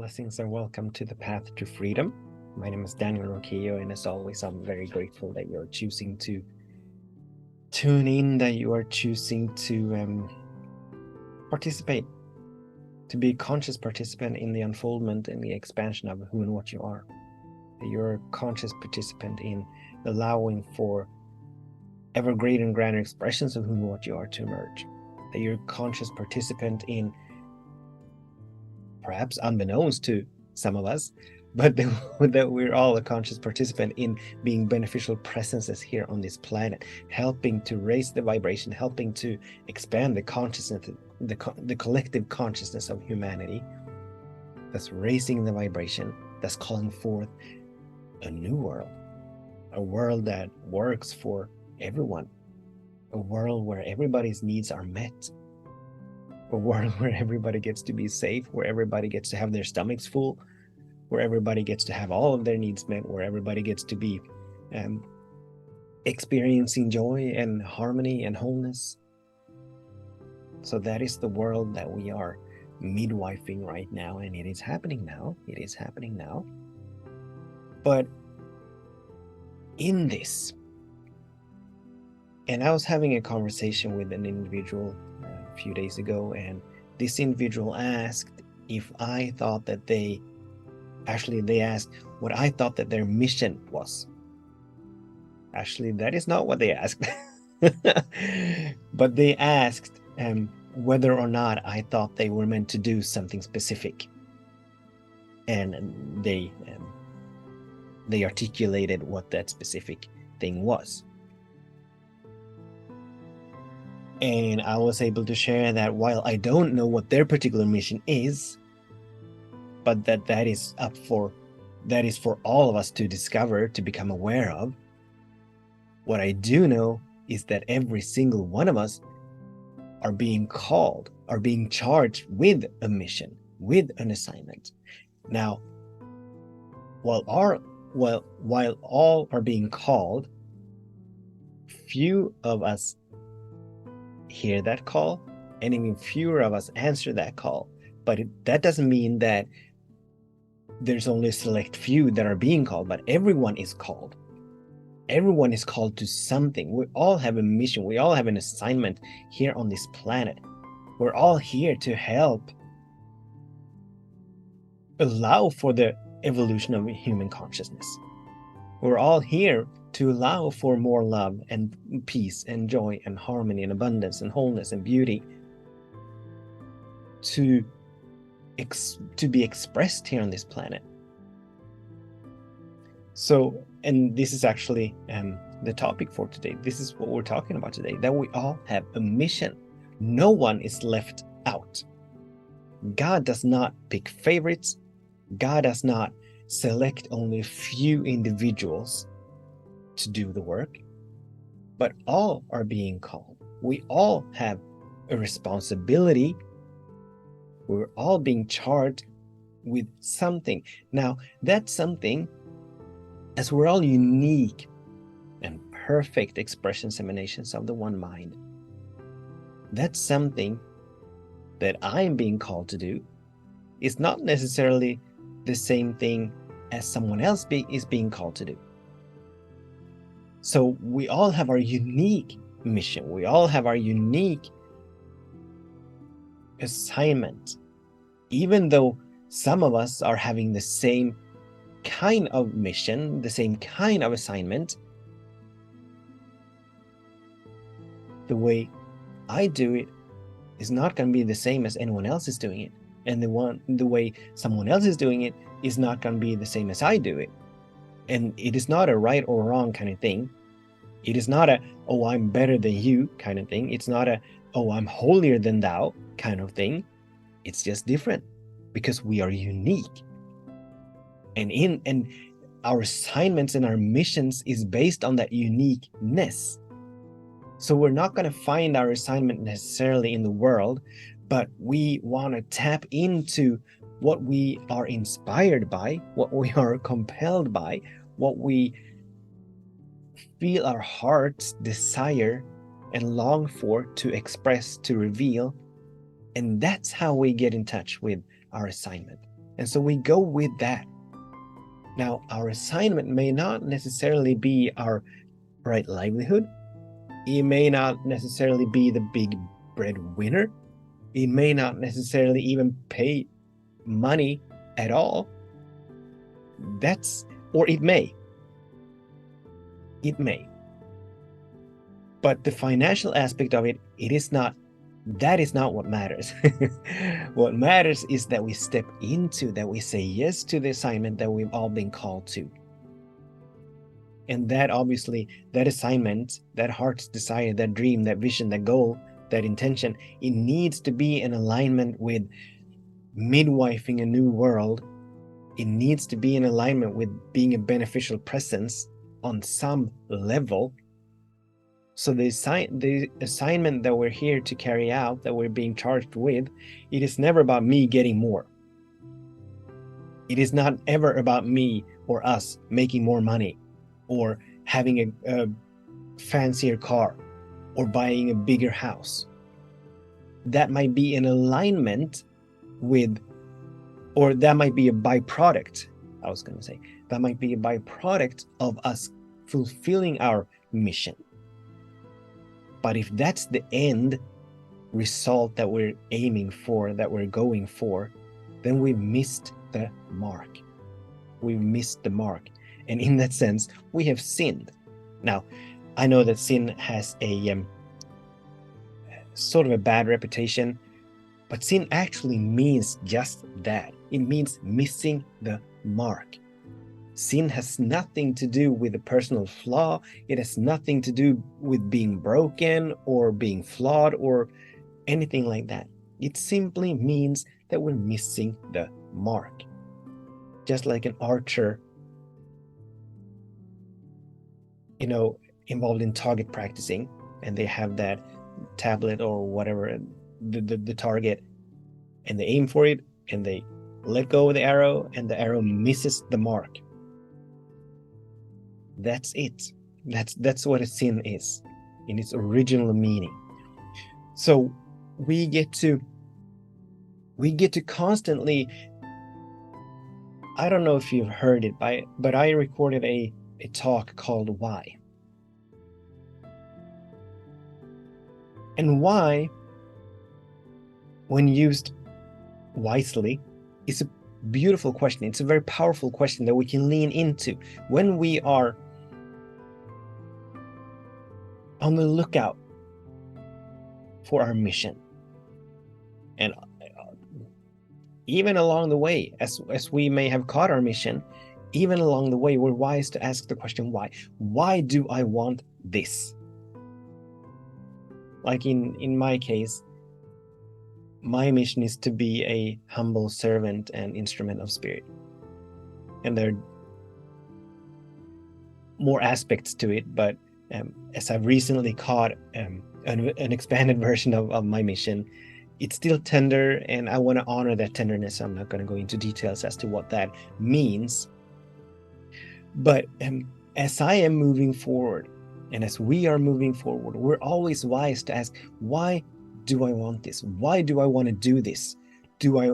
Blessings and welcome to the Path to Freedom. My name is Daniel Roquillo, and as always, I'm very grateful that you're choosing to tune in, that you are choosing to participate, to be a conscious participant in the unfoldment and the expansion of who and what you are. That you're a conscious participant in allowing for ever greater and grander expressions of who and what you are to emerge. That you're a conscious participant in, perhaps unbeknownst to some of us, but that we're all a conscious participant in being beneficial presences here on this planet, helping to raise the vibration, helping to expand the consciousness, the collective consciousness of humanity. That's raising the vibration, that's calling forth a new world, a world that works for everyone, a world where everybody's needs are met, a world where everybody gets to be safe, where everybody gets to have their stomachs full, where everybody gets to have all of their needs met, where everybody gets to be experiencing joy and harmony and wholeness. So that is the world that we are midwifing right now, and it is happening now. It is happening now. But in this, and I was having a conversation with an individual a few days ago, and this individual asked if I thought that they asked what I thought that their mission was. Actually, that is not what they asked. But they asked whether or not I thought they were meant to do something specific. And they articulated what that specific thing was. And I was able to share that while I don't know what their particular mission is, but that is for all of us to discover, to become aware of. What I do know is that every single one of us are being called, are being charged with a mission, with an assignment. Now, while all are being called, few of us hear that call, and even fewer of us answer that call. But that doesn't mean that there's only a select few that are being called, but everyone is called. Everyone is called to something. We all have a mission. We all have an assignment here on this planet. We're all here to help allow for the evolution of human consciousness. We're all here to allow for more love and peace and joy and harmony and abundance and wholeness and beauty to be expressed here on this planet. So, and this is actually the topic for today. This is what we're talking about today, that we all have a mission. No one is left out. God does not pick favorites. God does not select only a few individuals to do the work, but all are being called. We all have a responsibility. We're all being charged with something. Now, that something, as we're all unique and perfect expressions, emanations of the one mind, that's something that I'm being called to do is not necessarily the same thing as someone else is being called to do. So we all have our unique mission. We all have our unique assignment. Even though some of us are having the same kind of mission, the same kind of assignment, the way I do it is not going to be the same as anyone else is doing it. And the way someone else is doing it is not going to be the same as I do it. And it is not a right or wrong kind of thing. It is not a, oh, I'm better than you kind of thing. It's not a, oh, I'm holier than thou kind of thing. It's just different because we are unique. And our assignments and our missions is based on that uniqueness. So we're not going to find our assignment necessarily in the world, but we want to tap into what we are inspired by, what we are compelled by, what we feel our hearts desire and long for to express, to reveal. And that's how we get in touch with our assignment. And so we go with that. Now, our assignment may not necessarily be our bright livelihood. It may not necessarily be the big breadwinner. It may not necessarily even pay money at all. Or it may. It may. But the financial aspect of it, that is not what matters. What matters is that we step into, that we say yes to the assignment that we've all been called to. And that obviously, that assignment, that heart's desire, that dream, that vision, that goal, that intention, it needs to be in alignment with midwifing a new world. It needs to be in alignment with being a beneficial presence on some level. So the assignment that we're here to carry out, that we're being charged with, it is never about me getting more. It is not ever about me or us making more money, or having a fancier car, or buying a bigger house. That might be in alignment with, or that might be a byproduct, that might be a byproduct of us fulfilling our mission. But if that's the end result that we're aiming for, that we're going for, then we've missed the mark. We've missed the mark. And in that sense, we have sinned. Now, I know that sin has a sort of a bad reputation, but sin actually means just that. It means missing the mark. Sin has nothing to do with a personal flaw. It has nothing to do with being broken or being flawed or anything like that. It simply means that we're missing the mark. Just like an archer, involved in target practicing, and they have that tablet or whatever, the target, and they aim for it, and they let go of the arrow, and the arrow misses the mark. That's it. That's what a sin is in its original meaning. So we get to constantly, I don't know if you've heard it, but I recorded a talk called Why. And why, when used wisely, is a beautiful question. It's a very powerful question that we can lean into when we are on the lookout for our mission. And even along the way, as we may have caught our mission, even along the way, we're wise to ask the question, why? Why do I want this? Like in my case, my mission is to be a humble servant and instrument of spirit. And there are more aspects to it, but as I've recently caught an expanded version of my mission, it's still tender, and I want to honor that tenderness. I'm not going to go into details as to what that means. But as I am moving forward, and as we are moving forward, we're always wise to ask, why do I want this? Why do I want to do this? Do I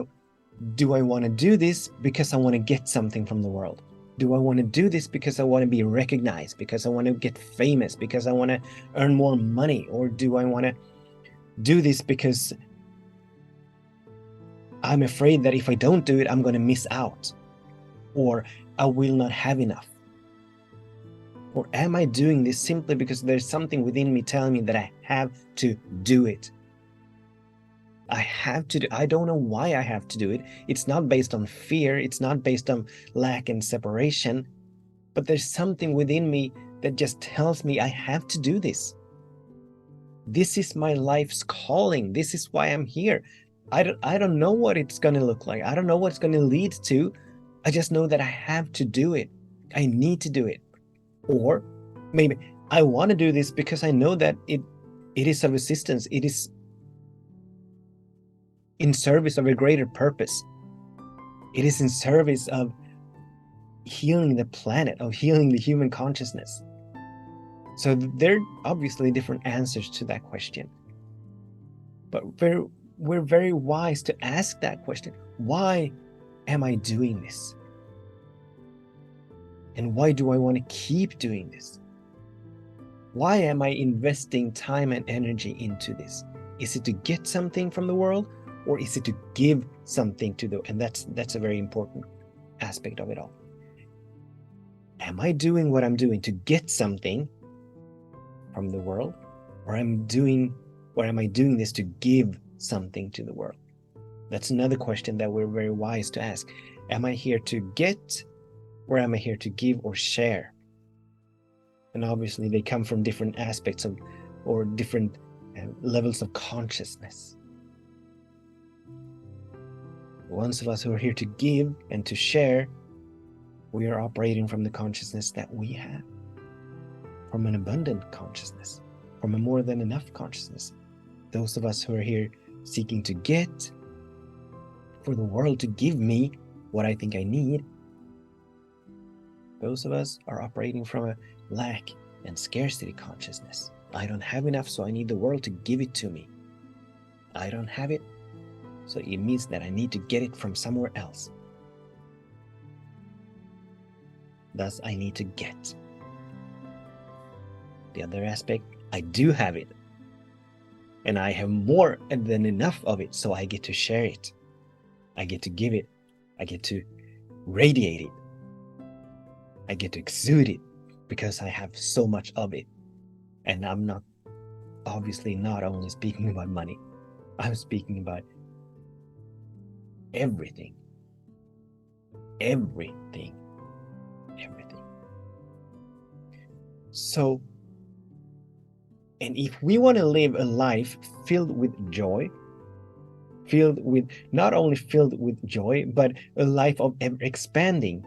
want to do this because I want to get something from the world? Do I want to do this because I want to be recognized, because I want to get famous, because I want to earn more money? Or do I want to do this because I'm afraid that if I don't do it, I'm going to miss out, or I will not have enough? Or am I doing this simply because there's something within me telling me that I have to do it? I have to do. I don't know why I have to do it. It's not based on fear. It's not based on lack and separation. But there's something within me that just tells me I have to do this. This is my life's calling. This is why I'm here. I don't know what it's going to look like. I don't know what it's going to lead to. I just know that I have to do it. I need to do it. Or maybe I want to do this because I know that it is of assistance. It is in service of a greater purpose. It is in service of healing the planet, of healing the human consciousness. So there are obviously different answers to that question. But we're very wise to ask that question. Why am I doing this? And why do I want to keep doing this? Why am I investing time and energy into this? Is it to get something from the world, or is it to give something to the, and that's a very important aspect of it all. Am I doing what I'm doing to get something from the world, or am I doing this to give something to the world? That's another question that we're very wise to ask. Am I here to get, or am I here to give or share? And obviously they come from different aspects of, or different levels of consciousness. The ones of us who are here to give and to share, we are operating from the consciousness that we have, from an abundant consciousness, from a more than enough consciousness. Those of us who are here seeking to get, for the world to give me what I think I need, those of us are operating from a lack and scarcity consciousness. I don't have enough, so I need the world to give it to me. I don't have it, so it means that I need to get it from somewhere else. Thus, I need to get. The other aspect, I do have it, and I have more than enough of it, so I get to share it. I get to give it. I get to radiate it. I get to exude it because I have so much of it. And I'm not, obviously not only speaking about money, I'm speaking about everything. Everything. Everything. So, and if we want to live a life filled with joy, not only filled with joy, but a life of ever expanding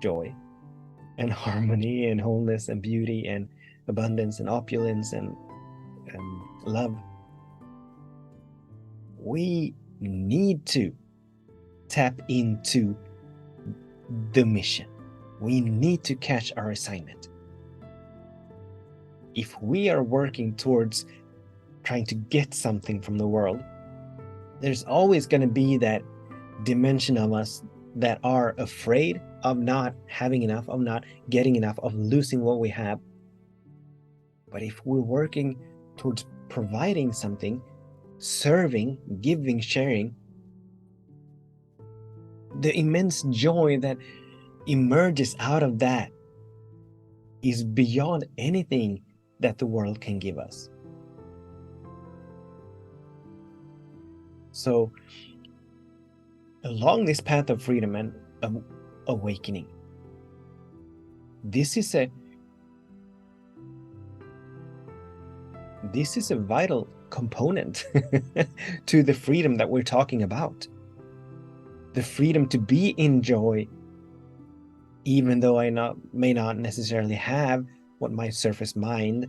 joy and harmony and wholeness and beauty and abundance and opulence and love, we need to tap into the mission. We need to catch our assignment. If we are working towards trying to get something from the world, there's always going to be that dimension of us that are afraid of not having enough, of not getting enough, of losing what we have. But if we're working towards providing something, serving, giving, sharing, the immense joy that emerges out of that is beyond anything that the world can give us. So, along this path of freedom and of awakening, this is a vital component to the freedom that we're talking about. The freedom to be in joy, even though I may not necessarily have what my surface mind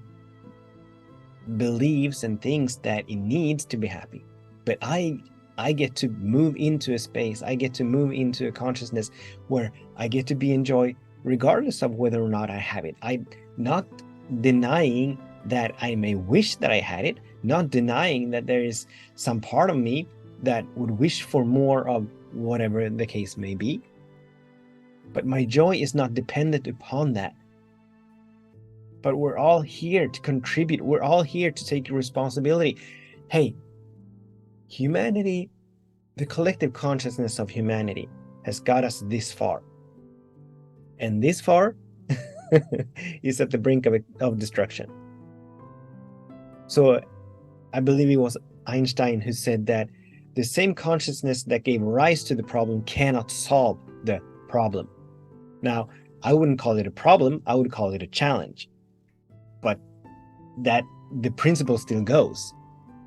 believes and thinks that it needs to be happy. But I get to move into a space, I get to move into a consciousness where I get to be in joy regardless of whether or not I have it. I'm not denying that I may wish that I had it, not denying that there is some part of me that would wish for more of whatever the case may be. But my joy is not dependent upon that. But we're all here to contribute. We're all here to take responsibility. Hey, humanity, the collective consciousness of humanity has got us this far. And this far is at the brink of destruction. So I believe it was Einstein who said that the same consciousness that gave rise to the problem cannot solve the problem. Now, I wouldn't call it a problem, I would call it a challenge. But that the principle still goes,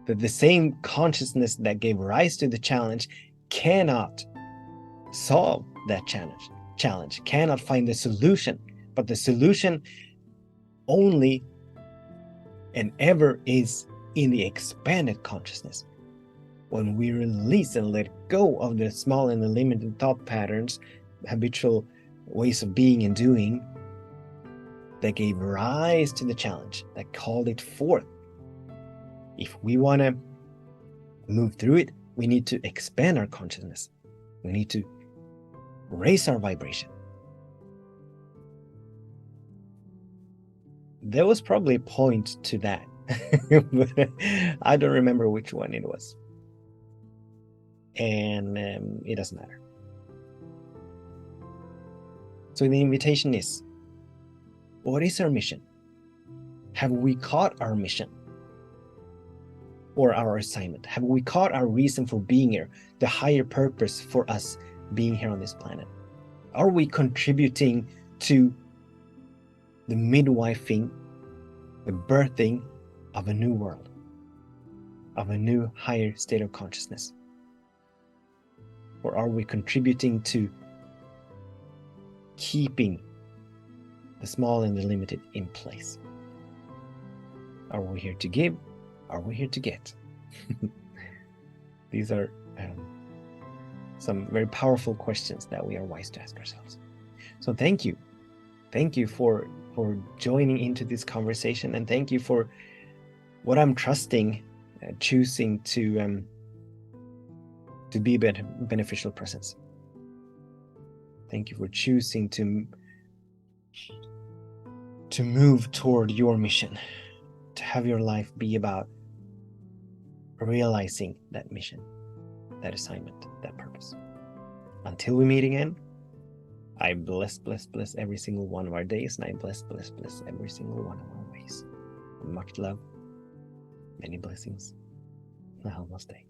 that the same consciousness that gave rise to the challenge cannot solve that challenge, cannot find the solution. But the solution only and ever is in the expanded consciousness. When we release and let go of the small and the limited thought patterns, habitual ways of being and doing that gave rise to the challenge, that called it forth. If we want to move through it, We need to expand our consciousness. We need to raise our vibration. There was probably a point to that, but I don't remember which one it was. And it doesn't matter. So the invitation is, what is our mission? Have we caught our mission or our assignment? Have we caught our reason for being here, the higher purpose for us being here on this planet? Are we contributing to the midwifing, the birthing of a new world, of a new higher state of consciousness? Or are we contributing to keeping the small and the limited in place? Are we here to give? Are we here to get? These are some very powerful questions that we are wise to ask ourselves. So thank you. Thank you for joining into this conversation, and thank you for what I'm trusting, choosing to be a beneficial presence. Thank you for choosing to move toward your mission, to have your life be about realizing that mission, that assignment, that purpose. Until we meet again, I bless every single one of our days, and I bless every single one of our ways. Much love, many blessings. Namaste.